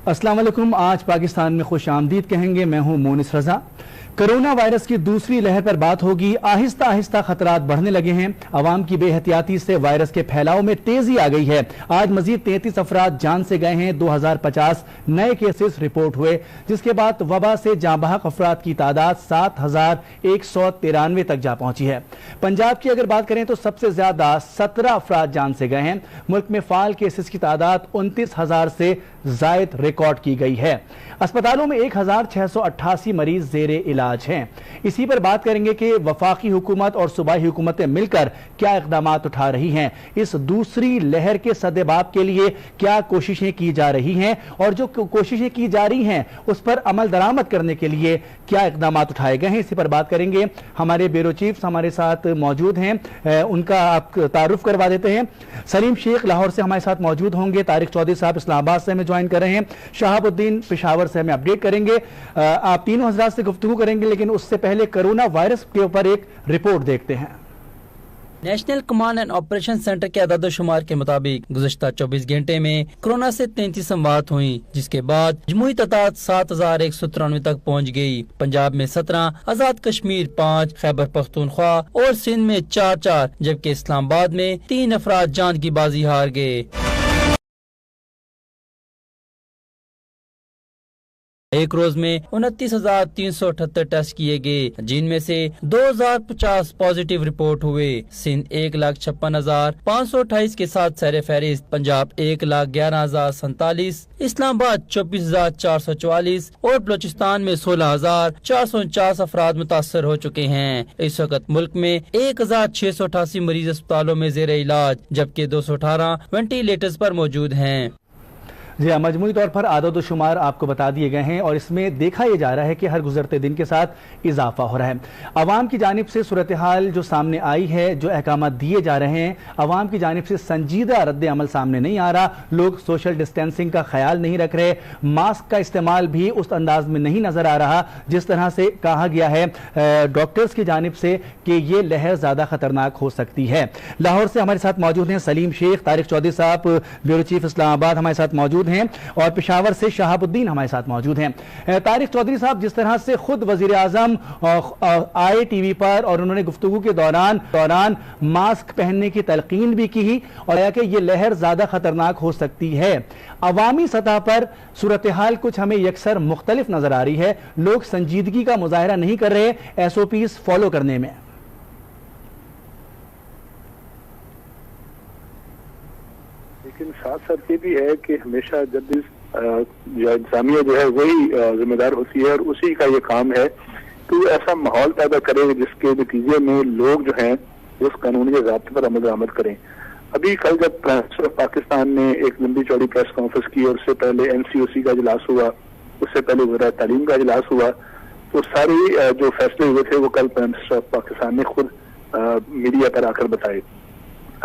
अस्सलाम वालेकुम। आज पाकिस्तान में खुश आमदीद कहेंगे। मैं हूं मोनिस रजा। कोरोना वायरस की दूसरी लहर पर बात होगी। आहिस्ता आहिस्ता खतरात बढ़ने लगे हैं। अवाम की बेहतियाती से वायरस के फैलाव में तेजी आ गई है। आज मजीद 33 अफराद जान से गए हैं। 2050 नए केसेस रिपोर्ट हुए, जिसके बाद वबा से जाँ बहक अफराद की तादाद 7193 तक जा पहुंची है। पंजाब की अगर बात करें तो सबसे ज्यादा 17 अफराद जान से गए हैं। मुल्क में फाल केसेस की तादाद 29,000 से जायद रिकॉर्ड की गई है। अस्पतालों में 1688 मरीज जेरे इलाज हैं। इसी पर बात करेंगे कि वफाकी हुकूमत और सूबाई हुकूमतें मिलकर क्या इक़दामात उठा रही हैं, इस दूसरी लहर के सद्देबाब के लिए क्या कोशिशें की जा रही हैं, और जो कोशिशें की जा रही हैं उस पर अमल दरामद करने के लिए क्या इक़दामात उठाए गए हैं। इसी पर बात करेंगे। हमारे ब्यूरो चीफ हमारे साथ मौजूद हैं, उनका आप तारुफ करवा देते हैं। सलीम शेख लाहौर से हमारे साथ मौजूद होंगे। तारिक चौधरी साहब इस्लामाबाद से हमें ज्वाइन कर रहे हैं। शहाबुद्दीन पेशावर से हमें अपडेट करेंगे। आप तीनों हजरात से गुफ्तगू करेंगे, लेकिन उससे पहले कोरोना वायरस के ऊपर एक रिपोर्ट देखते हैं। National command and operation centre के अदाद शुमार के मुताबिक गुज़श्ता 24 घंटे में कोरोना से 33 अमवात हुई, जिसके बाद जमुई तादाद 7193 तक पहुंच गई। पंजाब में 17, आजाद कश्मीर 5, खैबर पख्तूनख्वा और सिंध में 4, जबकि इस्लामाबाद में 3 अफराद जान की बाजी हार गए। एक रोज में 29,378 टेस्ट किए गए, जिनमें से 2050 पॉजिटिव रिपोर्ट हुए। सिंध 1,56,528 के साथ सर फहरिस्त। पंजाब 1,11,047, इस्लामाबाद 24,444 और बलोचिस्तान में 16,449 अफराद मुतासर हो चुके हैं। इस वक्त मुल्क में 1,688 मरीज अस्पतालों में जेर इलाज, जबकि 218 वेंटिलेटर्स पर मौजूद हैं। जी हाँ, मजमूई तौर पर आदद शुमार आपको बता दिए गए हैं, और इसमें देखा यह जा रहा है कि हर गुजरते दिन के साथ इजाफा हो रहा है। अवाम की जानिब से सूरत हाल जो सामने आई है, जो अहकाम दिए जा रहे हैं, अवाम की जानिब से संजीदा रद्द अमल सामने नहीं आ रहा। लोग सोशल डिस्टेंसिंग का ख्याल नहीं रख रहे। मास्क का इस्तेमाल भी उस अंदाज में नहीं नजर आ रहा जिस तरह से कहा गया है डॉक्टर्स की जानिब से कि ये लहर ज्यादा खतरनाक हो सकती है। लाहौर से हमारे साथ मौजूद हैं सलीम शेख, तारिक चौधरी साहब ब्यूरो चीफ इस्लामाबाद हमारे साथ मौजूद हैं, और पेशावर से शहाबुद्दीन हमारे साथ मौजूद हैं। तारिक चौधरी साहब, जिस तरह से खुद वजीर आजम आए टीवी पर और उन्होंने गुफ्तगू के दौरान मास्क पहनने की तलकीन भी की और कहा कि ये लहर ज्यादा खतरनाक हो सकती है, अवामी सतह पर सूरत हाल कुछ हमें यकसर मुख्तलिफ नजर आ रही है। लोग संजीदगी का मुजाहरा नहीं कर रहे SOPs फॉलो करने में। लेकिन साथ साथ ये भी है कि हमेशा जब इंतजामिया जो है वही जिम्मेदार होती है, और उसी का ये काम है कि वो ऐसा माहौल पैदा करे जिसके नतीजे में लोग जो हैं उस कानूनी के ज़ाब्ते पर अमल दरामद करें। अभी कल जब पाकिस्तान ने एक लंबी चौड़ी प्रेस कॉन्फ्रेंस की, और उससे पहले NCOC का इजलास हुआ, उससे पहले वज़ीर तालीम का इजलास हुआ, तो सारे जो फैसले हुए थे वो कल प्राइम मिनिस्टर ऑफ पाकिस्तान ने खुद मीडिया पर आकर बताए।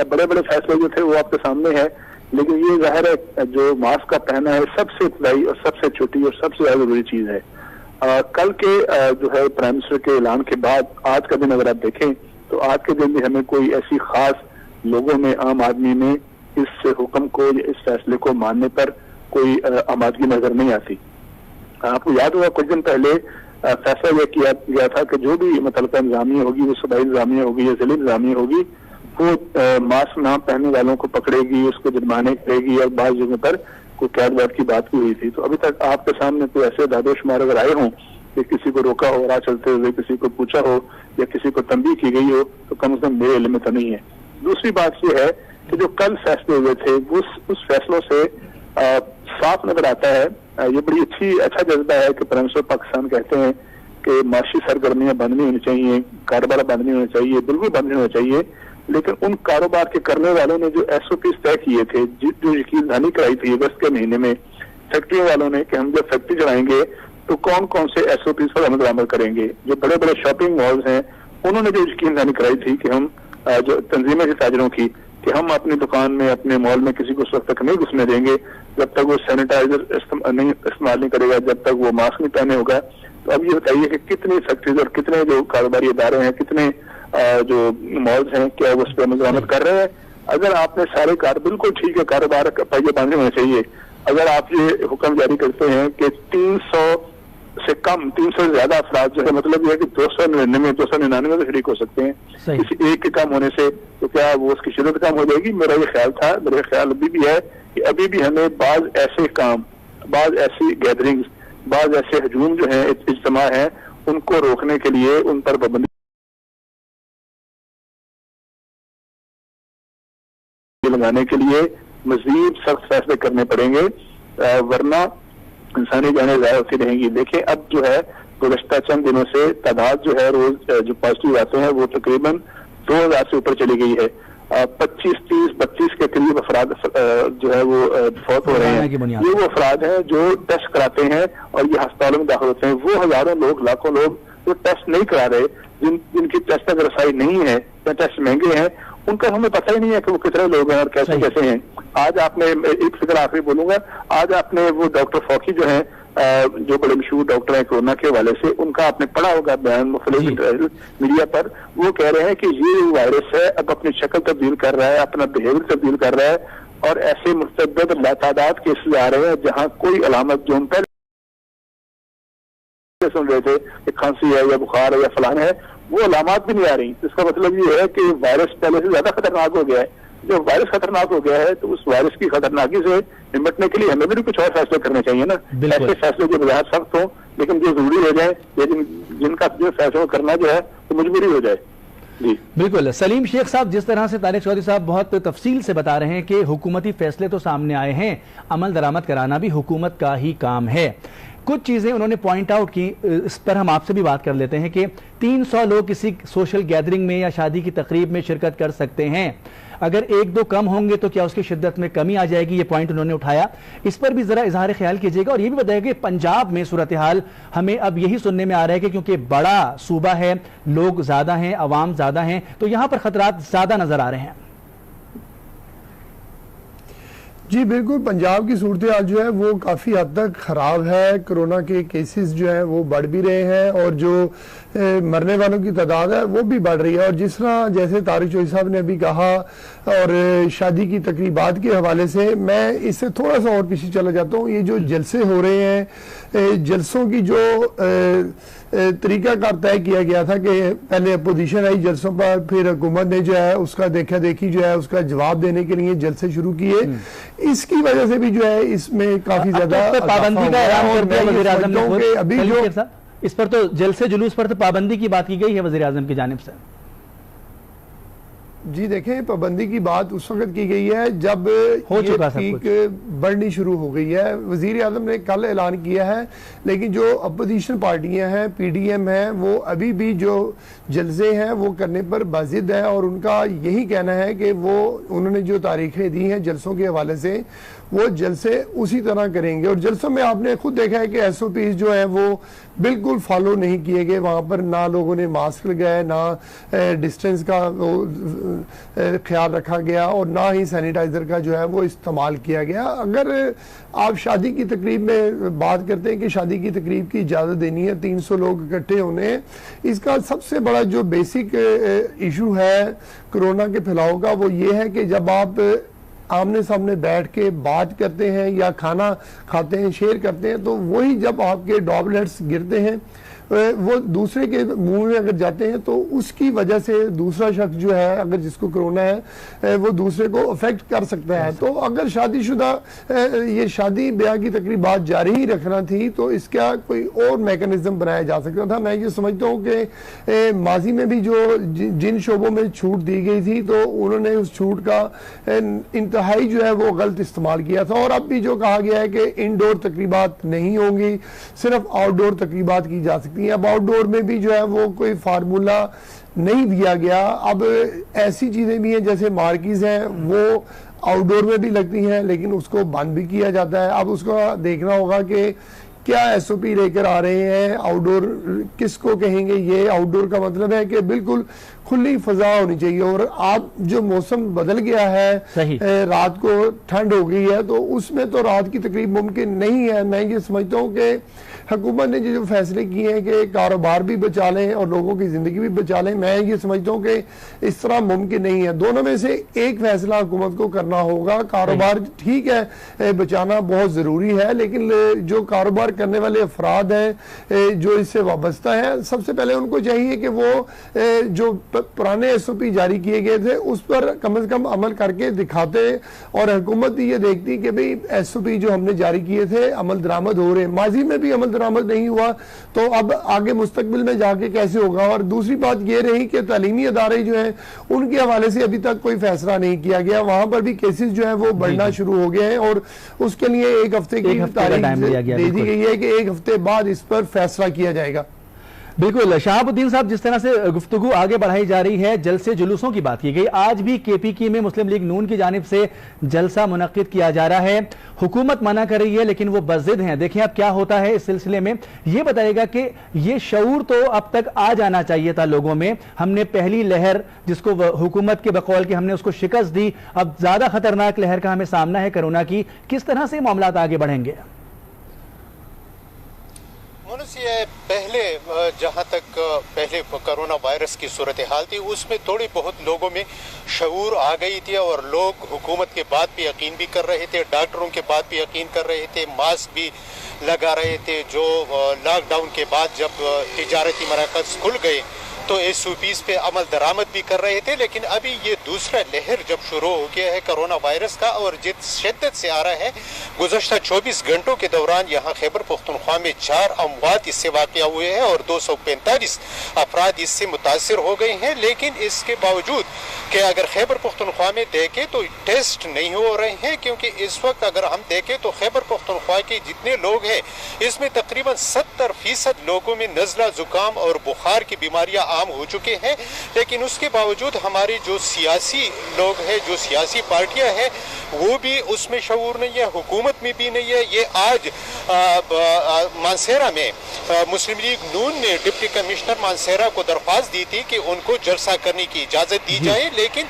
अब बड़े बड़े फैसले जो थे वो आपके सामने है, लेकिन ये जाहिर है जो मास्क का पहना है सबसे इब्तदाई और सबसे छोटी और सबसे ज्यादा जरूरी चीज है। कल के जो है प्राइम मिनिस्टर के ऐलान के बाद आज का दिन अगर आप देखें तो आज के दिन भी हमें कोई ऐसी खास लोगों में, आम आदमी में इस हुक्म को, इस फैसले को मानने पर कोई आमादगी नजर नहीं आती। आपको याद होगा कुछ दिन पहले फैसला यह किया गया था कि जो भी मुतल्लिका इंतजामिया होगी, वो सूबाई इंतजामिया होगी या जिला इंतजामिया होगी, वो मास्क ना पहनने वालों को पकड़ेगी, उसको जुर्माने करेगी, और बाज़ जगह पर कोई कैद वैद की बात भी हुई थी। तो अभी तक आपके सामने कोई ऐसे दादो शुमार अगर आए हों कि किसी को रोका हो राह चलते हुए, किसी को पूछा हो या किसी को तंबीह की गई हो, तो कम से कम मेरे इल्म में तो नहीं है। दूसरी बात ये है कि जो कल फैसले हुए थे उस फैसलों से साफ नजर आता है, ये बड़ी अच्छा जज्बा है कि प्राइम मिनिस्टर पाकिस्तान कहते हैं कि माशी सरगर्मियां बंद नहीं होनी चाहिए, कारोबार बंद नहीं होना चाहिए, बिल्कुल बंद नहीं होना चाहिए। लेकिन उन कारोबार के करने वालों ने जो SOPs तय किए थे, जो यकीन दहानी कराई थी अगस्त के महीने में फैक्ट्री वालों ने कि हम जब फैक्ट्री चलाएंगे तो कौन कौन से SOPs पर अमल दरामद करेंगे। जो बड़े बड़े शॉपिंग मॉल्स हैं उन्होंने जो यकीन दहानी कराई थी कि हम जो तंजीमें थी ताजरों की, कि हम अपनी दुकान में, अपने मॉल में किसी को उस वक्त तक नहीं घुसने देंगे जब तक वो सैनिटाइजर इस्तेमाल नहीं करेगा, जब तक वो मास्क नहीं पहने होगा। तो अब ये बताइए कि कितनी फैक्ट्रीज और कितने जो कारोबारी इदारे हैं, कितने जो मॉल्स हैं, क्या वो उस पर अमल दरामद कर रहे हैं। अगर आपने सारे बिल्कुल ठीक है, कारोबार पहिए बांधे होने चाहिए, اگر آپ یہ حکم جاری کرتے ہیں کہ 300 سے کم 300 سے زیادہ افراد جو ہے مطلب یہ ہے کہ 299 میں شریک ہو سکتے ہیں کسی ایک کے کم ہونے سے، تو کیا وہ اس کی شدت کم ہو جائے گی؟ میرا یہ خیال تھا، میرا خیال ابھی بھی ہے کہ ابھی بھی ہمیں بعض ایسے کام، بعض ایسی گیدرنگز، بعض ایسے ہجوم جو ہیں اجتماع ہیں ان کو روکنے کے لیے ان پر پابندی لگانے کے لیے مزید سخت فیصلے کرنے پڑیں گے، ورنہ انسانی جانیں ضائع ہوتی رہیں گی۔ دیکھیں اب جو ہے گزشتہ چند دنوں سے تعداد جو ہے روز جو پازیٹیو آتے ہیں وہ تقریباً 2000 سے اوپر چلی گئی ہے۔ 25, 30, 32 کے قریب افراد جو ہے وہ فوت ہو رہے ہیں۔ یہ وہ افراد ہیں جو ٹیسٹ کراتے ہیں اور یہ ہسپتالوں میں داخل ہوتے ہیں، وہ ہزاروں لوگ، لاکھوں لوگ جو ٹیسٹ نہیں کرا رہے، جن کی ٹیسٹ تک رسائی نہیں ہے یا ٹیسٹ مہنگے ہیں، ان کا ہمیں پتہ ہی نہیں ہے کہ وہ کتنے لوگ ہیں اور کیسے کیسے ہیں۔ آج آپ نے ایک فکر آخری بولوں گا، آج آپ نے وہ ڈاکٹر فوکی جو ہیں جو بڑے مشہور ڈاکٹر ہیں کورونا کے حوالے سے، ان کا آپ نے پڑھا ہوگا بیان مختلف میڈیا پر، وہ کہہ رہے ہیں کہ یہ وائرس ہے اب اپنی شکل تبدیل کر رہا ہے، اپنا بہیویئر تبدیل کر رہا ہے، اور ایسے مستعد لاتعداد کیسز آ رہے ہیں جہاں کوئی علامت جو ہم پہلے سن رہے تھے کہ کھانسی ہے یا بخار ہے یا فلان ہے، وہ علامات بھی نہیں آ رہی۔ اس کا مطلب یہ ہے کہ وائرس پہلے سے زیادہ خطرناک ہو گیا ہے۔ جب وائرس خطرناک ہو گیا ہے تو اس وائرس کی خطرناکی سے نمٹنے کے لیے ہمیں بھی کچھ اور فیصلے کرنے چاہیے نا، ایسے فیصلے جو بظاہر سخت ہوں لیکن جو ضروری ہو جائیں، لیکن جن کا جو فیصلہ کرنا جو ہے تو مجبوری ہو جائے۔ جی بالکل سلیم شیخ صاحب، جس طرح سے طارق چودھری صاحب بہت تفصیل سے بتا رہے ہیں کہ حکومتی فیصلے تو سامنے آئے ہیں، عمل درآمد کرانا بھی حکومت کا ہی کام ہے۔ کچھ چیزیں انہوں نے پوائنٹ آؤٹ کی، اس پر ہم آپ سے بھی بات کر لیتے ہیں کہ 300 لوگ کسی سوشل گیدرنگ میں یا شادی کی تقریب میں شرکت کر سکتے ہیں، اگر 1-2 کم ہوں گے تو کیا اس کی شدت میں کمی آ جائے گی؟ یہ پوائنٹ انہوں نے اٹھایا، اس پر بھی ذرا اظہار خیال کیجیے گا، اور یہ بھی بتائیے کہ پنجاب میں صورتحال ہمیں اب یہی سننے میں آ رہا ہے کہ کیونکہ بڑا صوبہ ہے، لوگ زیادہ ہیں، عوام زیادہ ہیں، تو یہاں پر خطرات زیادہ نظر آ رہے ہیں۔ جی بالکل، پنجاب کی صورتحال جو ہے وہ کافی حد تک خراب ہے، کرونا کے کیسز جو ہیں وہ بڑھ بھی رہے ہیں اور جو مرنے والوں کی تعداد ہے وہ بھی بڑھ رہی ہے، اور جس طرح جیسے طارق چودھری صاحب نے ابھی کہا اور شادی کی تقریبات کے حوالے سے، میں اس سے تھوڑا سا اور پیچھے چلا جاتا ہوں۔ یہ جو جلسے ہو رہے ہیں، جلسوں کی جو طریقہ کار طے کیا گیا تھا کہ پہلے اپوزیشن آئی جلسوں پر، پھر حکومت نے جو ہے اس کا دیکھا دیکھی جو ہے اس کا جواب دینے کے لیے جلسے شروع کیے، اس کی وجہ سے بھی جو ہے اس میں کافی زیادہ پابندی کا اعلان کر دیا وزیر اعظم نے، ابھی جو اس پر تو جلسے جلوس پر تو پابندی کی بات کی گئی ہے وزیر اعظم کی جانب سے۔ جی دیکھیں، پابندی کی بات اس وقت کی گئی ہے جب یہ پیک بڑھنی شروع ہو گئی ہے۔ وزیر اعظم نے کل اعلان کیا ہے، لیکن جو اپوزیشن پارٹیاں ہیں، پی ڈی ایم ہیں، وہ ابھی بھی جو جلسے ہیں وہ کرنے پر بازد ہے، اور ان کا یہی کہنا ہے کہ وہ انہوں نے جو تاریخیں دی ہیں جلسوں کے حوالے سے وہ جلسے اسی طرح کریں گے، اور جلسوں میں آپ نے خود دیکھا ہے کہ ایس او پیز جو ہیں وہ بالکل فالو نہیں کیے گئے، وہاں پر نہ لوگوں نے ماسک لگائے، نہ ڈسٹنس کا خیال رکھا گیا، اور نہ ہی سینیٹائزر کا جو ہے وہ استعمال کیا گیا۔ اگر آپ شادی کی تقریب میں بات کرتے ہیں کہ شادی کی تقریب کی اجازت دینی ہے، 300 لوگ اکٹھے ہونے، اس کا سب سے بڑا جو بیسک ایشو ہے کرونا کے پھیلاؤ کا وہ یہ ہے کہ جب آپ آمنے سامنے بیٹھ کے بات کرتے ہیں یا کھانا کھاتے ہیں، شیئر کرتے ہیں، تو وہی جب آپ کے ڈراپلیٹس گرتے ہیں وہ دوسرے کے منہ میں اگر جاتے ہیں تو اس کی وجہ سے دوسرا شخص جو ہے اگر جس کو کرونا ہے وہ دوسرے کو افیکٹ کر سکتا ہے۔ تو اگر شادی شدہ یہ شادی بیاہ کی تقریبات جاری ہی رکھنا تھی تو اس کا کوئی اور میکنزم بنایا جا سکتا تھا۔ میں یہ سمجھتا ہوں کہ ماضی میں بھی جو جن شعبوں میں چھوٹ دی گئی تھی تو انہوں نے اس چھوٹ کا انتہائی جو ہے وہ غلط استعمال کیا تھا، اور اب بھی جو کہا گیا ہے کہ انڈور تقریبات نہیں ہوں گی، صرف آؤٹ ڈور تقریبات کی جا سکتی۔ اب آؤٹ ڈور میں بھی جو ہے وہ کوئی فارمولا نہیں دیا گیا۔ اب ایسی چیزیں بھی ہیں جیسے مارکیز ہیں وہ آؤٹ ڈور میں بھی لگتی ہیں لیکن اس کو بند بھی کیا جاتا ہے۔ اب اس کو دیکھنا ہوگا کہ کیا ایس او پی لے کر آ رہے ہیں، آؤٹ ڈور کس کو کہیں گے۔ یہ آؤٹ ڈور کا مطلب ہے کہ بالکل کھلی فضا ہونی چاہیے. اور اب جو موسم بدل گیا ہے, رات کو ٹھنڈ ہو گئی ہے, تو اس میں تو رات کی تقریب ممکن نہیں ہے. میں یہ سمجھتا ہوں کہ حکومت نے جو فیصلے کیے ہیں کہ کاروبار بھی بچا لیں اور لوگوں کی زندگی بھی بچا لیں, میں یہ سمجھتا ہوں کہ اس طرح ممکن نہیں ہے. دونوں میں سے ایک فیصلہ حکومت کو کرنا ہوگا. کاروبار ٹھیک ہے بچانا بہت ضروری ہے, لیکن جو کاروبار کرنے والے افراد ہیں جو اس سے وابستہ ہیں, سب سے پہلے ان کو چاہیے کہ وہ جو پرانے SOP جاری کیے گئے تھے اس پر کم از کم عمل کر کے دکھاتے, اور حکومت یہ دیکھتی کہ بھئی SOP جو ہم نے جاری کیے تھے عمل درآمد ہو رہے ہیں. ماضی میں بھی عمل درآمد نہیں ہوا تو اب آگے مستقبل میں جا کے کیسے ہوگا. اور دوسری بات یہ رہی کہ تعلیمی ادارے جو ہیں ان کے حوالے سے ابھی تک کوئی فیصلہ نہیں کیا گیا. وہاں پر بھی کیسز جو ہیں وہ بڑھنا شروع ہو گئے ہیں, اور اس کے لیے ایک ہفتے کی تاریخ دے دی گئی ہے کہ ایک ہفتے بعد اس پر فیصلہ کیا جائے گا. بالکل شہاب الدین صاحب, جس طرح سے گفتگو آگے بڑھائی جا رہی ہے, جلسے جلوسوں کی بات کی گئی. آج بھی KPK میں مسلم لیگ نون کی جانب سے جلسہ منعقد کیا جا رہا ہے. حکومت منع کر رہی ہے لیکن وہ بضد ہیں. دیکھیں اب کیا ہوتا ہے اس سلسلے میں. یہ بتائے گا کہ یہ شعور تو اب تک آ جانا چاہیے تھا لوگوں میں. ہم نے پہلی لہر جس کو حکومت کے بقول کہ ہم نے اس کو شکست دی, اب زیادہ خطرناک لہر کا ہمیں سامنا ہے کرونا کی. کس طرح سے معاملات آگے بڑھیں گے؟ یہ پہلے جہاں تک پہلے کرونا وائرس کی صورتحال تھی اس میں تھوڑی بہت لوگوں میں شعور آ گئی تھی, اور لوگ حکومت کے بات پہ یقین بھی کر رہے تھے, ڈاکٹروں کے بات پہ یقین کر رہے تھے, ماسک بھی لگا رہے تھے. جو لاک ڈاؤن کے بعد جب تجارتی مراکز کھل گئے تو SOPs پہ عمل درآمد بھی کر رہے تھے. لیکن ابھی یہ دوسرا لہر جب شروع ہو گیا ہے کرونا وائرس کا, اور جس شدت سے آ رہا ہے, گزشتہ 24 گھنٹوں کے دوران یہاں خیبر پختونخوا میں 4 اموات اس سے واقع ہوئے ہیں اور 245 افراد اس سے متاثر ہو گئے ہیں. لیکن اس کے باوجود کہ اگر خیبر پختونخوا میں دیکھیں تو ٹیسٹ نہیں ہو رہے ہیں, کیونکہ اس وقت اگر ہم دیکھیں تو خیبر پختونخوا کے جتنے لوگ ہیں اس میں تقریباً 70% لوگوں میں نزلہ زکام اور بخار کی بیماریاں عام ہو چکے ہیں. لیکن اس کے باوجود ہمارے جو سیاسی لوگ ہیں, جو سیاسی پارٹیاں ہیں, وہ بھی اس میں شعور نہیں ہے, حکومت میں بھی نہیں ہے. یہ آج مانسہرہ میں مسلم لیگ نون نے ڈپٹی کمشنر مانسہرہ کو درخواست دی تھی کہ ان کو جلسہ کرنے کی اجازت دی جائے, لیکن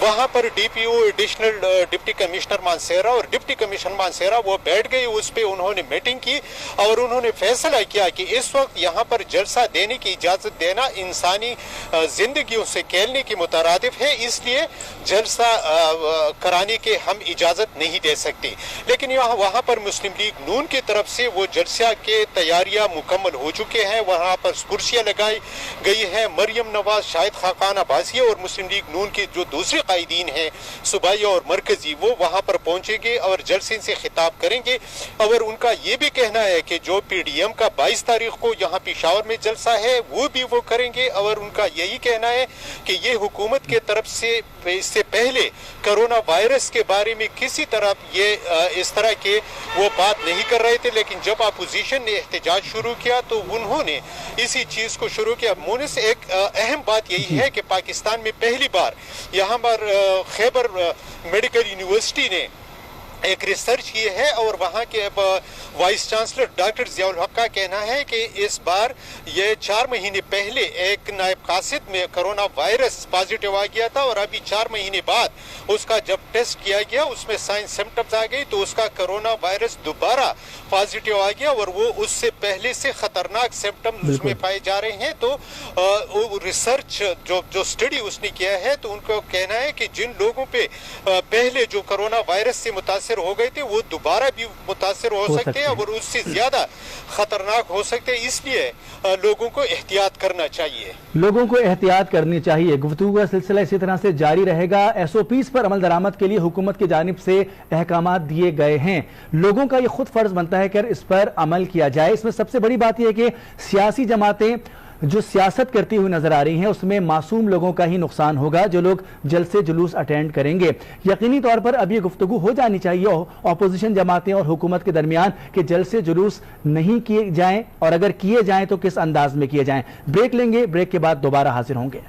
وہاں پر DPO additional deputy commissioner Mansehra اور ڈپٹی کمشنر مانسہرہ وہ بیٹھ گئے. اس پہ انہوں نے میٹنگ کی اور انہوں نے فیصلہ کیا کہ اس وقت یہاں پر جلسہ دینے کی اجازت دینا انسانی زندگیوں سے کھیلنے کی مترادف ہے, اس لیے جلسہ کرانے کے ہم اجازت نہیں دے سکتے. لیکن وہاں پر مسلم لیگ نون کی طرف سے وہ جلسہ کے تیاریاں مکمل ہو چکے ہیں. وہاں پر کرسیاں لگائی گئی ہیں. مریم نواز, شاہد خاقان عباسیہ اور مسلم لیگ نون کے جو دوسرے قائدین ہیں صوبائی اور مرکزی, وہ وہاں پر پہنچیں گے اور جلسے سے خطاب کریں گے. اور ان کا یہ بھی کہنا ہے کہ جو PDM کا 22 تاریخ کو یہاں پشاور میں جلسہ ہے وہ بھی وہ کریں گے. اور ان کا یہی کہنا ہے کہ یہ حکومت کے طرف سے اس سے پہلے کرونا وائرس کے بارے میں کسی طرح یہ اس طرح کے وہ بات نہیں کر رہے تھے. لیکن جب اپوزیشن نے احتجاج شروع کیا تو انہوں نے اسی چیز کو شروع کیا. مونس ایک اہم بات یہی ہے کہ پاکستان میں پہلی بار یہاں پر خیبر میڈیکل یونیورسٹی نے ایک ریسرچ کی ہے, اور وہاں کے وائس چانسلر ڈاکٹر ضیاء الحق کا کہنا ہے کہ اس بار یہ 4 مہینے پہلے ایک نائب قاصد میں کرونا وائرس پازیٹیو آ گیا تھا, اور ابھی 4 مہینے بعد اس کا جب ٹیسٹ کیا گیا اس میں سائن سمپٹمز آ گئی تو اس کا کرونا وائرس دوبارہ پازیٹیو آ گیا, اور وہ اس سے پہلے سے خطرناک سمپٹمز اس میں پائے جا رہے ہیں. تو ریسرچ جو اسٹڈی اس نے کیا ہے تو ان کو کہنا ہے کہ جن لوگوں پہ پہلے جو کرونا وائرس سے متاثر ہو گئے تھے وہ دوبارہ بھی متاثر ہو سکتے ہیں اور اس سے زیادہ خطرناک ہو سکتے ہیں. اس لیے لوگوں کو احتیاط کرنا چاہیے. لوگوں کو احتیاط کرنی چاہیے. گفتگو کا سلسلہ اسی طرح سے جاری رہے گا. SOPs پر عمل درآمد کے لیے حکومت کی جانب سے احکامات دیے گئے ہیں. لوگوں کا یہ خود فرض بنتا ہے کہ اس پر عمل کیا جائے. اس میں سب سے بڑی بات یہ ہے کہ سیاسی جماعتیں جو سیاست کرتی ہوئی نظر آ رہی ہیں اس میں معصوم لوگوں کا ہی نقصان ہوگا جو لوگ جلسے جلوس اٹینڈ کریں گے. یقینی طور پر اب یہ گفتگو ہو جانی چاہیے اپوزیشن جماعتیں اور حکومت کے درمیان کہ جلسے جلوس نہیں کیے جائیں, اور اگر کیے جائیں تو کس انداز میں کیے جائیں. بریک لیں گے, بریک کے بعد دوبارہ حاضر ہوں گے.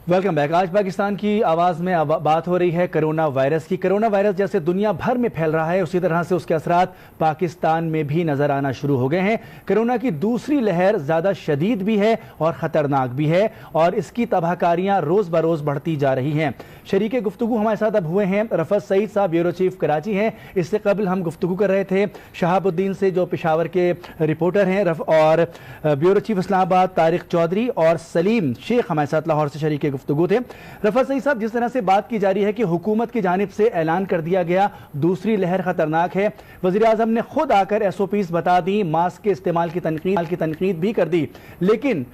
Welcome back. आज पाकिस्तान की आवाज़ में बात हो रही है कोरोना वायरस की। कोरोना वायरस जैसे दुनिया भर में फैल रहा है, उसी तरह से उसके असरात पाकिस्तान में भी नजर आना शुरू हो गए हैं। कोरोना की दूसरी लहर ज़्यादा शदीद भी है और ख़तरनाक भी है, और इसकी तबाहकारियाँ रोज़ बरोज़ बढ़ती जा रही हैं। शरीके गुफ्तगू हमारे साथ अब हुए हैं रफ़त सईद साहब, ब्यूरो चीफ कराची हैं। इससे कबल हम गुफ्तगू कर रहे थे शहाबुद्दीन से, जो पेशावर के रिपोर्टर हैं, और ब्यूरो चीफ इस्लामाबाद तारिक चौधरी और सलीम शेख हमारे साथ लाहौर से शरीके गुफ्तगू थे। रफ़त सईद साहब, जिस तरह से बात की जा रही है कि हुकूमत की जानिब से ऐलान कर दिया गया दूसरी लहर खतरनाक है, वज़ीर आज़म ने खुद आकर SOPs बता दी, मास्क के इस्तेमाल की तनकीद भी कर दी, लेकिन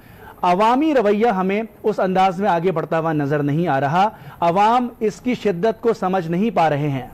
अवामी रवैया हमें उस अंदाज में आगे बढ़ता हुआ नजर नहीं आ रहा। अवाम इसकी शिद्दत को समझ नहीं पा रहे हैं।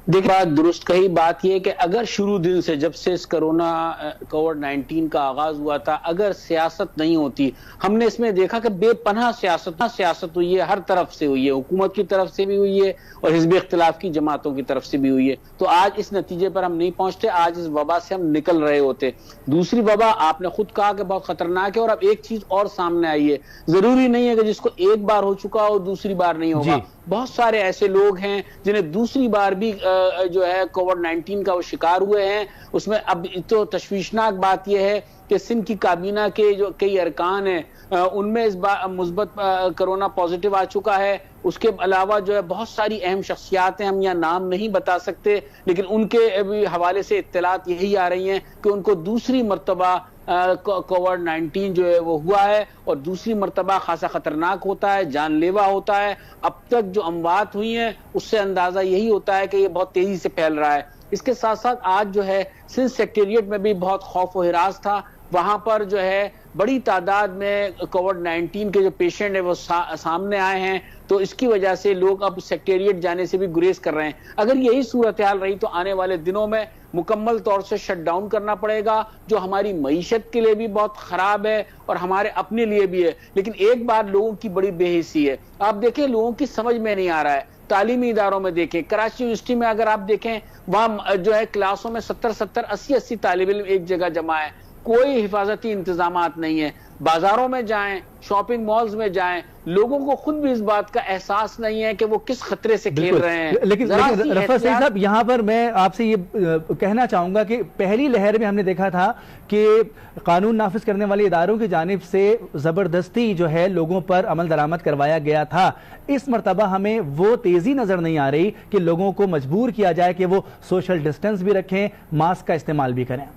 देखिए, बात दुरुस्त कही। बात यह कि अगर शुरू दिन से, जब से इस कोविड-19 का आगाज हुआ था, अगर सियासत नहीं होती, हमने इसमें देखा कि बेपनाह सियासत हुई है, हर तरफ से हुई है, हुकूमत की तरफ से भी हुई है और हिज़्ब इख्तिलाफ की जमातों की तरफ से भी हुई है, तो आज इस नतीजे पर हम नहीं पहुंचते, आज इस वबा से हम निकल रहे होते। दूसरी वबा आपने खुद कहा कि बहुत खतरनाक है, और अब एक चीज और सामने आई है, जरूरी नहीं है कि जिसको एक बार हो चुका हो दूसरी बार नहीं होगा। बहुत सारे ऐसे लोग हैं जिन्हें दूसरी बार भी जो है कोविड-19 का वो शिकार हुए हैं। उसमें अब तो तशवीशनाक बात यह है कि सिंध की काबीना के जो कई अरकान हैं उनमें इस बार मुस्बत कोरोना पॉजिटिव आ चुका है। उसके अलावा जो है बहुत सारी अहम शख्सियात हैं, हम यहाँ नाम नहीं बता सकते, लेकिन उनके भी हवाले से इत्तलात यही आ रही हैं कि उनको दूसरी मरतबा कोविड-19 जो है वो हुआ है, और दूसरी मरतबा खासा खतरनाक होता है, जानलेवा होता है। अब तक जो अमवात हुई हैं उससे अंदाजा यही होता है कि ये बहुत तेजी से फैल रहा है। इसके साथ साथ आज जो है सिंध सेक्रेटेरिएट में भी बहुत खौफ व हिरास था। वहां पर जो है बड़ी तादाद में कोविड-19 के जो पेशेंट है वो सामने आए हैं, तो इसकी वजह से लोग अब सेक्रेटेरिएट जाने से भी गुरेज कर रहे हैं। अगर यही सूरत हाल रही तो आने वाले दिनों में मुकम्मल तौर से शट डाउन करना पड़ेगा, जो हमारी मईशत के लिए भी बहुत खराब है और हमारे अपने लिए भी है। लेकिन एक बात लोगों की बड़ी बेहिसी है, आप देखें लोगों की समझ में नहीं आ रहा है। तालीमी इदारों में देखें, कराची यूनिवर्सिटी में अगर आप देखें, वहां जो है क्लासों में 70-70, 80-80 तालिब इल्म एक जगह जमा है, कोई हिफाजती इंतजामात नहीं है। बाजारों में जाएं, शॉपिंग मॉल्स में जाएं, लोगों को खुद भी इस बात का एहसास नहीं है कि वो किस खतरे से खेल रहे हैं। लेकिन रफ़त सईद साहब, यहाँ पर मैं आपसे ये कहना चाहूंगा कि पहली लहर में हमने देखा था कि कानून नाफिज करने वाले इदारों की जानिब से जबरदस्ती जो है लोगों पर अमल दरामद करवाया गया था। इस मरतबा हमें वो तेजी नजर नहीं आ रही कि लोगों को मजबूर किया जाए कि वो सोशल डिस्टेंस भी रखें, मास्क का इस्तेमाल भी करें।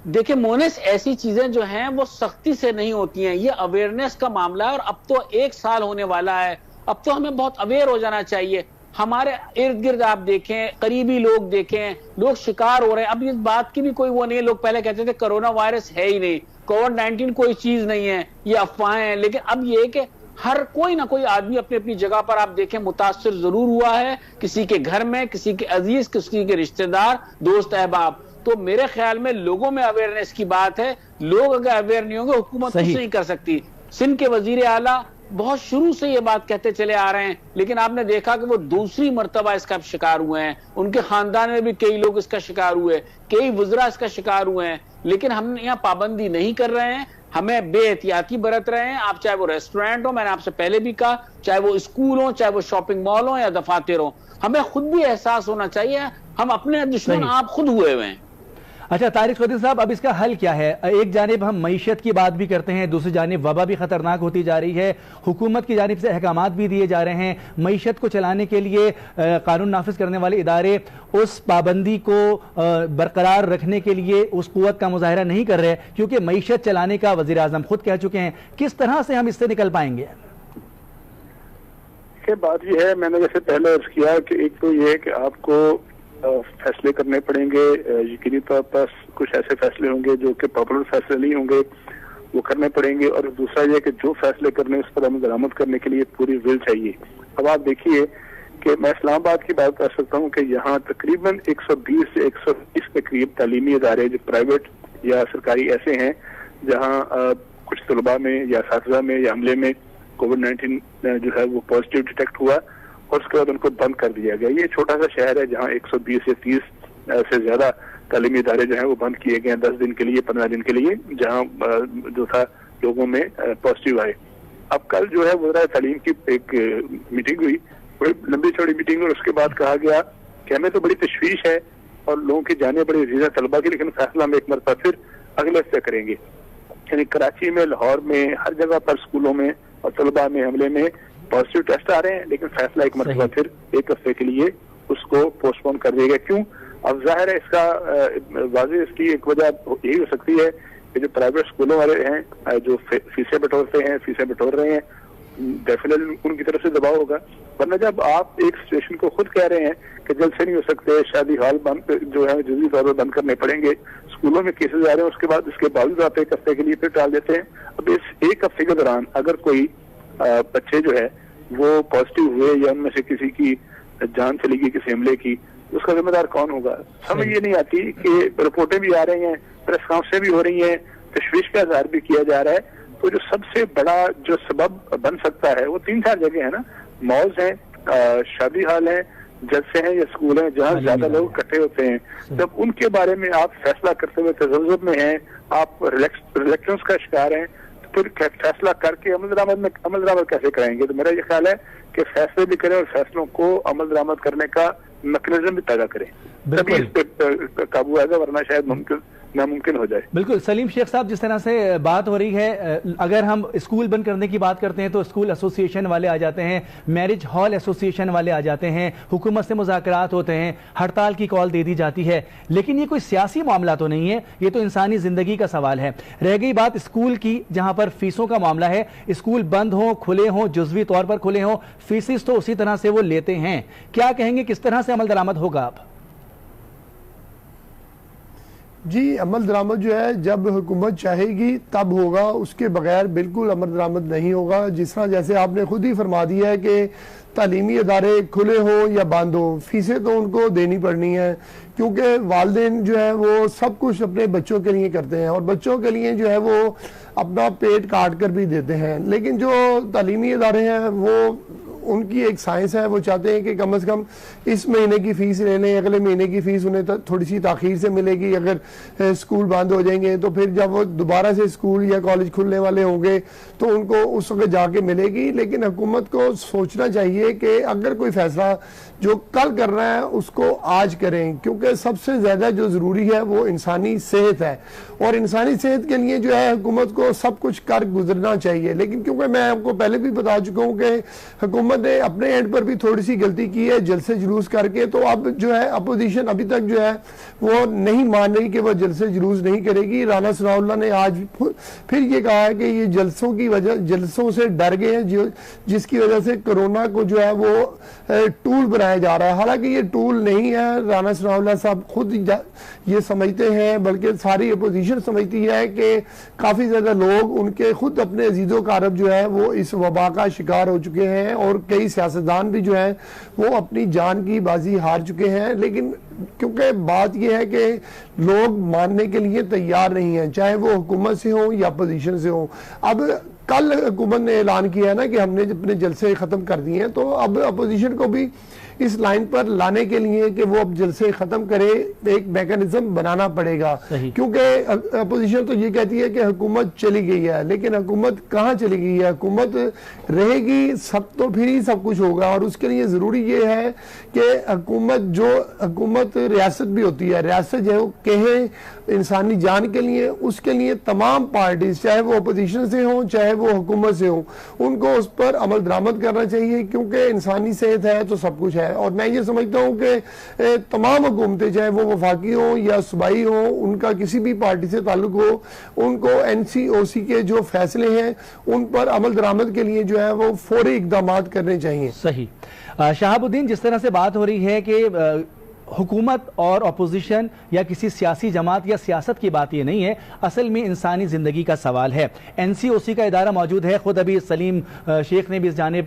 देखिए मोनेस, ऐसी चीजें जो हैं वो सख्ती से नहीं होती हैं, ये अवेयरनेस का मामला है, और अब तो 1 साल होने वाला है। अब तो हमें बहुत अवेयर हो जाना चाहिए। हमारे इर्द गिर्द आप देखें, करीबी लोग देखें, लोग शिकार हो रहे हैं। अब इस बात की भी कोई वो नहीं है, लोग पहले कहते थे कोरोना वायरस है ही नहीं, कोविड-19 कोई चीज नहीं है, ये अफवाहें हैं। लेकिन अब ये कि हर कोई ना कोई आदमी अपनी अपनी जगह पर आप देखें मुतासिर जरूर हुआ है, किसी के घर में, किसी के अजीज, किसी के रिश्तेदार, दोस्त, अहबाब। तो मेरे ख्याल में लोगों में अवेयरनेस की बात है। लोग अगर अवेयर नहीं होंगे, हुकूमत कुछ नहीं कर सकती। सिंध के वजीर आला बहुत शुरू से ये बात कहते चले आ रहे हैं, लेकिन आपने देखा कि वो दूसरी मर्तबा इसका शिकार हुए हैं। उनके खानदान में भी कई लोग इसका शिकार हुए, कई वज़रा इसका शिकार हुए हैं, लेकिन हम यहाँ पाबंदी नहीं कर रहे हैं, हमें बेहतियाती बरत रहे हैं। आप चाहे वो रेस्टोरेंट हो, मैंने आपसे पहले भी कहा, चाहे वो स्कूल हो, चाहे वो शॉपिंग मॉल हो या दफातर हो, हमें खुद भी एहसास होना चाहिए हम अपने दुश्मन आप खुद हुए हुए हैं। अच्छा तारिक चौधरी साहब, अब इसका हल क्या है? एक जानिब हम मईशत की बात भी करते हैं, दूसरी जानिब वबा भी खतरनाक होती जा रही है, हुकूमत की जानिब से अहकामात भी दिए जा रहे हैं। मईशत को चलाने के लिए कानून नाफिज करने वाले इदारे उस पाबंदी को बरकरार रखने के लिए उस कुव्वत का मुजाहिरा नहीं कर रहे, क्योंकि मईशत चलाने का वज़ीर आज़म खुद कह चुके हैं। किस तरह से हम इससे निकल पाएंगे? बात यह है, मैंने जैसे पहले अर्ज किया कि एक तो ये है कि आपको फैसले करने पड़ेंगे, यकीनी तौर पर कुछ ऐसे फैसले होंगे जो कि पॉपुलर फैसले नहीं होंगे, वो करने पड़ेंगे। और दूसरा ये कि जो फैसले करने उस पर अमल दरामद करने के लिए पूरी विल चाहिए। अब आप देखिए कि मैं इस्लामाबाद की बात कर सकता हूँ कि यहाँ तकरीबन 120 से 120 के करीब तालीमी इदारे जो प्राइवेट या सरकारी ऐसे हैं जहाँ कुछ तलबा में या असातिज़ा में या अमले में कोविड-19 जो है वो पॉजिटिव डिटेक्ट हुआ और उसके बाद उनको बंद कर दिया गया। ये छोटा सा शहर है जहाँ 120 से 30 से ज्यादा तालीमी इदारे जो हैं वो बंद किए गए हैं 10 दिन के लिए, 15 दिन के लिए, जहाँ जो था लोगों में पॉजिटिव आए। अब कल जो है वज़ीर तालीम की एक मीटिंग हुई, बड़ी लंबी चौड़ी मीटिंग, और उसके बाद कहा गया कि हमें तो बड़ी तशवीश है और लोगों की जाने बड़ी अजीज़ है तलबा की, लेकिन फैसला हम एक मरतबा फिर अगले हफ्ते करेंगे। यानी कराची में, लाहौर में, हर जगह पर स्कूलों में और तलबा में हमले में पॉजिटिव टेस्ट आ रहे हैं, लेकिन फैसला एक मरतबा फिर एक हफ्ते के लिए उसको पोस्टपोन कर दिया गया। क्यों? अब जाहिर है इसका वाज़ेह इसकी एक वजह यही हो सकती है कि जो प्राइवेट स्कूलों वाले हैं जो फीसें बटोर रहे हैं, डेफिनेटली उनकी तरफ से दबाव होगा। वरना जब आप एक सिचुएशन को खुद कह रहे हैं कि जल्द से नहीं हो सकते, शादी हॉल बंद जो है जुज़वी तौर पर बंद करने पड़ेंगे, स्कूलों में केसेस आ रहे हैं, उसके बाद इसके बावजूद आप एक हफ्ते के लिए फिर टाल देते हैं। अब इस एक हफ्ते के दौरान अगर कोई बच्चे जो है वो पॉजिटिव हुए या उनमें से किसी की जान चली गई किसी हमले की, उसका जिम्मेदार कौन होगा? समझ ये नहीं आती कि रिपोर्टें भी आ रही हैं, प्रेस कॉन्फ्रेंसें भी हो रही हैं, तशवीश का इज़हार भी किया जा रहा है। तो जो सबसे बड़ा जो सबब बन सकता है वो 3-4 जगह है ना, मॉल्स हैं, शादी हाल हैं, जलसे हैं या स्कूल हैं जहाँ ज्यादा लोग इकट्ठे होते हैं। जब उनके बारे में आप फैसला करते हुए तजव्वुज़ में हैं, आप रिलेक्टेंस का शिकार हैं, तो फिर फैसला करके अमल दरामद कैसे कराएंगे? तो मेरा ये ख्याल है कि फैसले भी करें और फैसलों को अमल दरामद करने का मैकेनिज्म भी पैदा करें, तभी इस पे काबू आएगा, वरना शायद नामुमकिन हो जाए। बिल्कुल सलीम शेख साहब, जिस तरह से बात हो रही है, अगर हम स्कूल बंद करने की बात करते हैं तो स्कूल एसोसिएशन वाले आ जाते हैं, मैरिज हॉल एसोसिएशन वाले आ जाते हैं, हुकूमत से मुज़ाकरात होते हैं, हड़ताल की कॉल दे दी जाती है, लेकिन ये कोई सियासी मामला तो नहीं है, ये तो इंसानी ज़िंदगी का सवाल है। रह गई बात स्कूल की, जहाँ पर फीसों का मामला है, स्कूल बंद हो, खुले हों, जुज़वी तौर पर खुले हों, फीसिस तो उसी तरह से वो लेते हैं। क्या कहेंगे, किस तरह से अमल दरामद होगा? आप जी, अमल दरामद जो है जब हुकूमत चाहेगी तब होगा, उसके बगैर बिल्कुल अमल दरामद नहीं होगा। जिस तरह जैसे आपने खुद ही फरमा दिया है कि तालीमी अदारे खुले हो या बंद हो, फीसें तो उनको देनी पड़नी है, क्योंकि वालिदैन जो है वो सब कुछ अपने बच्चों के लिए करते हैं और बच्चों के लिए जो है वो अपना पेट काट कर भी देते हैं। लेकिन जो तालीमी अदारे हैं वो उनकी एक साइंस है, वो चाहते हैं कि कम से कम इस महीने की फीस ले लें, अगले महीने की फीस उन्हें थोड़ी सी ताखीर से मिलेगी। अगर स्कूल बंद हो जाएंगे तो फिर जब वो दोबारा से स्कूल या कॉलेज खुलने वाले होंगे तो उनको उस वक्त जाके मिलेगी। लेकिन हुकूमत को सोचना चाहिए कि अगर कोई फैसला जो कल करना है उसको आज करें, क्योंकि सबसे ज्यादा जो जरूरी है वो इंसानी सेहत है और इंसानी सेहत के लिए जो है हुकूमत को सब कुछ कर गुजरना चाहिए। लेकिन क्योंकि मैं आपको पहले भी बता चुका हूँ कि हुकूमत ने अपने एंड पर भी थोड़ी सी गलती की है जलसे जुलूस करके, तो अब जो है अपोजिशन अभी तक जो है वो नहीं मान रही कि वो जलसे जुलूस नहीं करेगी। राना सनाउल्लाह ने आज फिर ये कहा है कि ये जलसों से डर गए हैं, जिसकी वजह से कोरोना को जो है वो टूल बनाया जा रहा है। हालांकि ये टूल नहीं है, राना सनाउल्लाह साहब खुद ये समझते हैं, बल्कि सारी अपोजिशन समझती है कि काफी ज्यादा लोग उनके खुद अपने अजीजों कारब जो है वो इस वबा का शिकार हो चुके हैं और कई सियासतदान भी जो है वो अपनी जान की बाजी हार चुके हैं। लेकिन क्योंकि बात यह है कि लोग मानने के लिए तैयार नहीं है, चाहे वो हुकूमत से हो या अपोजिशन से हो। अब कल हुकूमत ने ऐलान किया है ना कि हमने अपने जलसे खत्म कर दिए हैं, तो अब अपोजिशन को भी इस लाइन पर लाने के लिए कि वो अब जलसे खत्म करे एक मैकेनिज्म बनाना पड़ेगा। क्योंकि अपोजिशन तो ये कहती है कि हुकूमत चली गई है, लेकिन हुकूमत कहाँ चली गई है? हुकूमत रहेगी सब तो फिर ही सब कुछ होगा और उसके लिए जरूरी ये है कि हुकूमत रियासत भी होती है, रियासत जो है वो कहे इंसानी जान के लिए, उसके लिए तमाम पार्टीज चाहे वो अपोजिशन से हो चाहे वो हुकूमत से हो, उनको उस पर अमल दरामद करना चाहिए, क्योंकि इंसानी सेहत है तो सब कुछ है। और मैं ये समझता हूँ कि तमाम हुकूमतें चाहे वो वफाकी हो या सूबाई हो, उनका किसी भी पार्टी से ताल्लुक हो, उनको NCOC के जो फैसले हैं उन पर अमल दरामद के लिए जो है वो फौरी इक़दाम करने चाहिए। सही। शहाबुद्दीन, जिस तरह से बात हो रही है कि हुकूमत और अपोजिशन या किसी सियासी जमात या सियासत की बात ये नहीं है, असल में इंसानी ज़िंदगी का सवाल है। NCOC का इदारा मौजूद है, खुद अभी सलीम शेख ने भी इस जानिब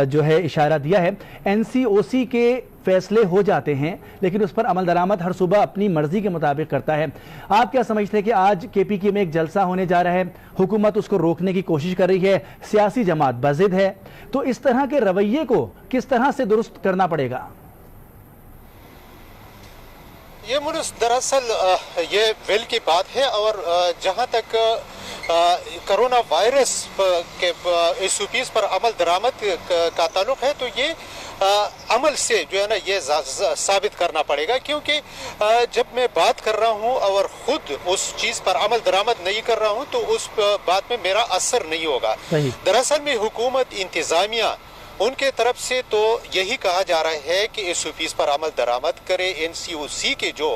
जो है इशारा दिया है। NCOC के फैसले हो जाते हैं लेकिन उस पर अमल दरामद हर सुबह अपनी मर्जी के मुताबिक करता है। आप क्या समझते हैं कि आज KPK में एक जलसा होने जा रहा है, हुकूमत उसको रोकने की कोशिश कर रही है, सियासी जमात बज़िद है, तो इस तरह के रवैये को किस तरह से दुरुस्त करना पड़ेगा? ये मुनुस दरअसल ये विल की बात है और जहाँ तक कोरोना वायरस के SOPs पर अमल दरामद का ताल्लुक है तो ये अमल से जो है ना ये साबित करना पड़ेगा, क्योंकि जब मैं बात कर रहा हूँ और खुद उस चीज़ पर अमल दरामद नहीं कर रहा हूँ तो उस बात में मेरा असर नहीं होगा। दरअसल में हुकूमत इंतज़ामिया उनके तरफ से तो यही कहा जा रहा है कि SOPs पर अमल दरामद करे, NCOC के जो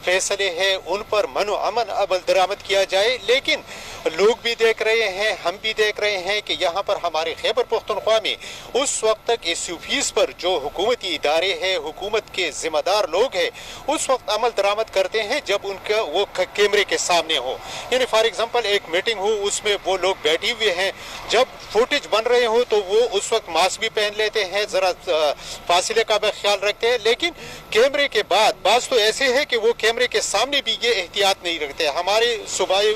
फैसले हैं उन पर मनो अमल दरामद किया जाए, लेकिन लोग भी देख रहे हैं, हम भी देख रहे हैं कि यहाँ पर हमारे खैबर पख्तूनख्वा में उस वक्त तक SOPs पर जो हुकूमती इदारे हैं, हुकूमत के जिम्मेदार लोग हैं, उस वक्त अमल दरामद करते हैं जब उनका वो कैमरे के सामने हो। यानी फॉर एग्जांपल एक मीटिंग हो, उसमें वो लोग बैठे हुए हैं, जब फुटेज बन रहे हो तो वो उस वक्त मास्क भी पहन लेते हैं, जरा फासिले का भी ख्याल रखते हैं, लेकिन कैमरे के बाद बात तो ऐसे है कि वो कैमरे के सामने भी ये एहतियात नहीं रखते। हमारे सूबाई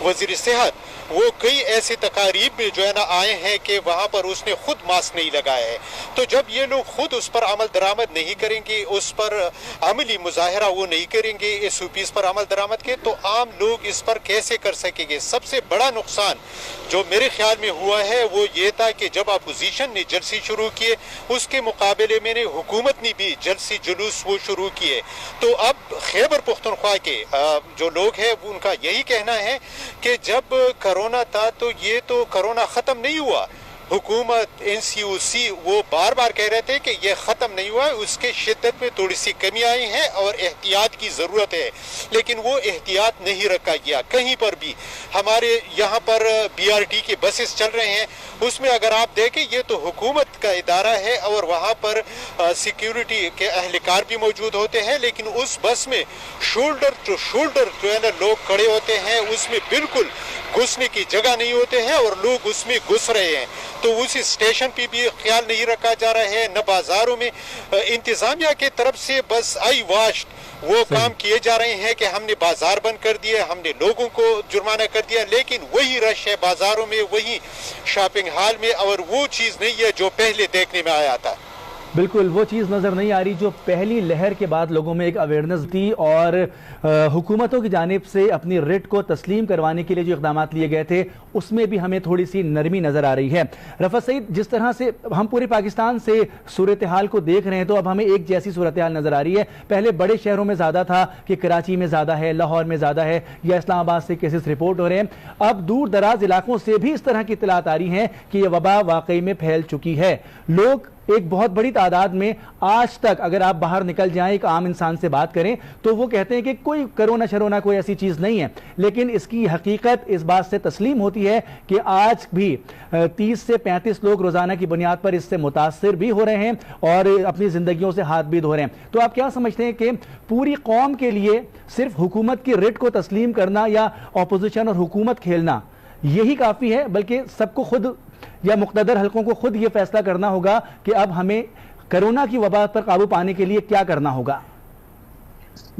वजीर सेहत वो कई ऐसी तकारीब में जो है ना आए हैं कि वहाँ पर उसने खुद मास्क नहीं लगाया है। तो जब ये लोग खुद उस पर अमल दरामद नहीं करेंगे, उस पर अमली मुजाहरा वो नहीं करेंगे SOPs पर अमल दरामद के, तो आम लोग इस पर कैसे कर सकेंगे। सबसे बड़ा नुकसान जो मेरे ख्याल में हुआ है वो ये था कि जब अपोजिशन ने जलसे शुरू किए उसके मुकाबले में हुकूमत ने भी जलसे जुलूस वो शुरू किए। तो अब खैबर पख्तूनख्वा के जो लोग हैं उनका यही कहना है कि जब कोरोना था तो ये तो कोरोना ख़त्म नहीं हुआ। हुकूमत NCOC वो बार बार कह रहे थे कि ये ख़त्म नहीं हुआ, उसके शिद्दत में थोड़ी सी कमी आई है और एहतियात की ज़रूरत है, लेकिन वो एहतियात नहीं रखा गया कहीं पर भी। हमारे यहाँ पर BRT के बसेस चल रहे हैं, उसमें अगर आप देखें ये तो हुकूमत का इदारा है और वहाँ पर सिक्योरिटी के अहलकार भी मौजूद होते हैं, लेकिन उस बस में शोल्डर टू शोल्डर जो है ना लोग खड़े होते हैं, उसमें बिल्कुल घुसने की जगह नहीं होते हैं और लोग उसमें घुस रहे हैं। तो उसी स्टेशन पे भी ख्याल नहीं रखा जा रहा है, न बाजारों में। इंतजामिया की तरफ से बस आई वाश वो काम किए जा रहे हैं कि हमने बाजार बंद कर दिए, हमने लोगों को जुर्माना कर दिया, लेकिन वही रश है बाजारों में, वही शॉपिंग हॉल में, और वो चीज़ नहीं है जो पहले देखने में आया था। बिल्कुल वो चीज़ नज़र नहीं आ रही जो पहली लहर के बाद लोगों में एक अवेयरनेस थी और हुकूमतों की जानिब से अपनी रिट को तस्लीम करवाने के लिए जो इक़दाम लिए गए थे उसमें भी हमें थोड़ी सी नरमी नज़र आ रही है। रफ़त सईद, जिस तरह से हम पूरे पाकिस्तान से सूरत हाल को देख रहे हैं तो अब हमें एक जैसी सूरत हाल नज़र आ रही है। पहले बड़े शहरों में ज़्यादा था कि कराची में ज़्यादा है, लाहौर में ज़्यादा है या इस्लामाबाद से केसेस रिपोर्ट हो रहे हैं, अब दूर दराज इलाकों से भी इस तरह की इत्तलात आ रही हैं कि यह वबा वाकई में फैल चुकी है। लोग एक बहुत बड़ी तादाद में आज तक अगर आप बाहर निकल जाएं, एक आम इंसान से बात करें तो वो कहते हैं कि कोई कोरोना शरोना कोई ऐसी चीज़ नहीं है, लेकिन इसकी हकीकत इस बात से तस्लीम होती है कि आज भी 30 से 35 लोग रोज़ाना की बुनियाद पर इससे मुतासिर भी हो रहे हैं और अपनी ज़िंदगियों से हाथ भी धो रहे हैं। तो आप क्या समझते हैं कि पूरी कौम के लिए सिर्फ हुकूमत की रिट को तस्लीम करना या अपोजिशन और हुकूमत खेलना यही काफ़ी है, बल्कि सबको खुद या मुक़्तदर हलकों को खुद ये फैसला करना होगा कि अब हमें कोरोना की वबा पर काबू पाने के लिए क्या करना होगा?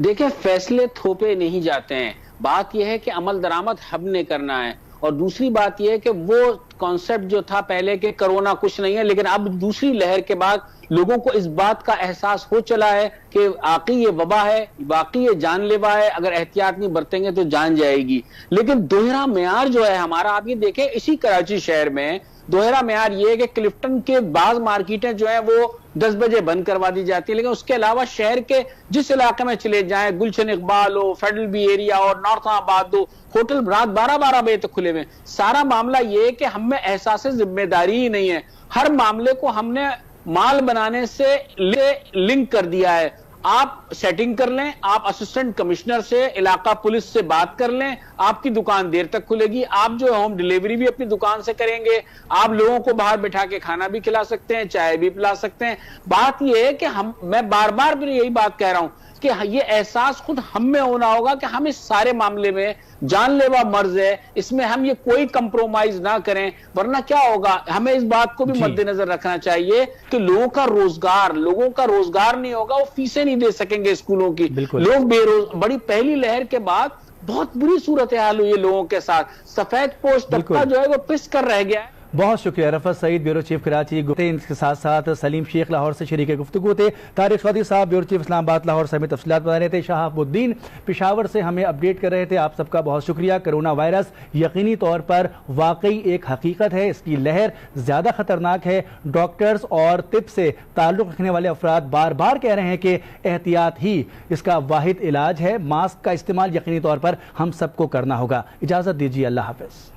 देखिए, फैसले थोपे नहीं जाते हैं, बात यह है कि अमल दरामद हमने करना है। और दूसरी बात यह है कि वो कॉन्सेप्ट जो था पहले के कोरोना कुछ नहीं है, लेकिन अब दूसरी लहर के बाद लोगों को इस बात का एहसास हो चला है कि वाकई ये वबा है, वाकई ये जानलेवा है, अगर एहतियात नहीं बरतेंगे तो जान जाएगी। लेकिन दोहरा मेयार जो है हमारा, आप ये देखें इसी कराची शहर में दोहरा मेयार ये है कि क्लिफ्टन के बाज मार्केटें जो है वो 10 बजे बंद करवा दी जाती है, लेकिन उसके अलावा शहर के जिस इलाके में चले जाएं, गुलशन इकबाल हो, फेडरल बी एरिया और नॉर्थ आबाद हो, होटल रात 12-12 बजे तक खुले हुए। सारा मामला ये है कि हम में एहसास जिम्मेदारी ही नहीं है, हर मामले को हमने माल बनाने से लिंक कर दिया है। आप सेटिंग कर लें, आप असिस्टेंट कमिश्नर से, इलाका पुलिस से बात कर लें, आपकी दुकान देर तक खुलेगी, आप जो होम डिलीवरी भी अपनी दुकान से करेंगे, आप लोगों को बाहर बैठा के खाना भी खिला सकते हैं, चाय भी पिला सकते हैं। बात यह है कि मैं बार बार भी यही बात कह रहा हूं कि ये एहसास खुद हम में होना होगा कि हम इस सारे मामले में जानलेवा मर्ज है, इसमें हम ये कोई कंप्रोमाइज ना करें, वरना क्या होगा। हमें इस बात को भी मद्देनजर रखना चाहिए कि लोगों का रोजगार नहीं होगा, वो फीसें नहीं दे सकेंगे स्कूलों की, लोग बड़ी पहली लहर के बाद बहुत बुरी सूरत हाल हुई है लोगों के साथ। सफेद पोश तबका जो है वो पिस कर रह गया है। بہت شکریہ رفعت سعید بیورو چیف کراچی گفتے ان کے ساتھ ساتھ سلیم شیخ لاہور سے شریک گفتگو تھے، طارق چودھری صاحب بیورو چیف اسلام آباد لاہور سے ہمیں تفصیلات بتا رہے تھے، شہاب الدین پشاور سے ہمیں اپڈیٹ کر رہے تھے۔ آپ سب کا بہت شکریہ۔ کرونا وائرس یقینی طور پر واقعی ایک حقیقت ہے، اس کی لہر زیادہ خطرناک ہے۔ ڈاکٹرز اور طب سے تعلق رکھنے والے افراد بار بار کہہ رہے ہیں کہ احتیاط ہی اس کا واحد علاج ہے۔ ماسک کا استعمال یقینی طور پر ہم سب کو کرنا ہوگا۔ اجازت دیجیے، اللہ حافظ۔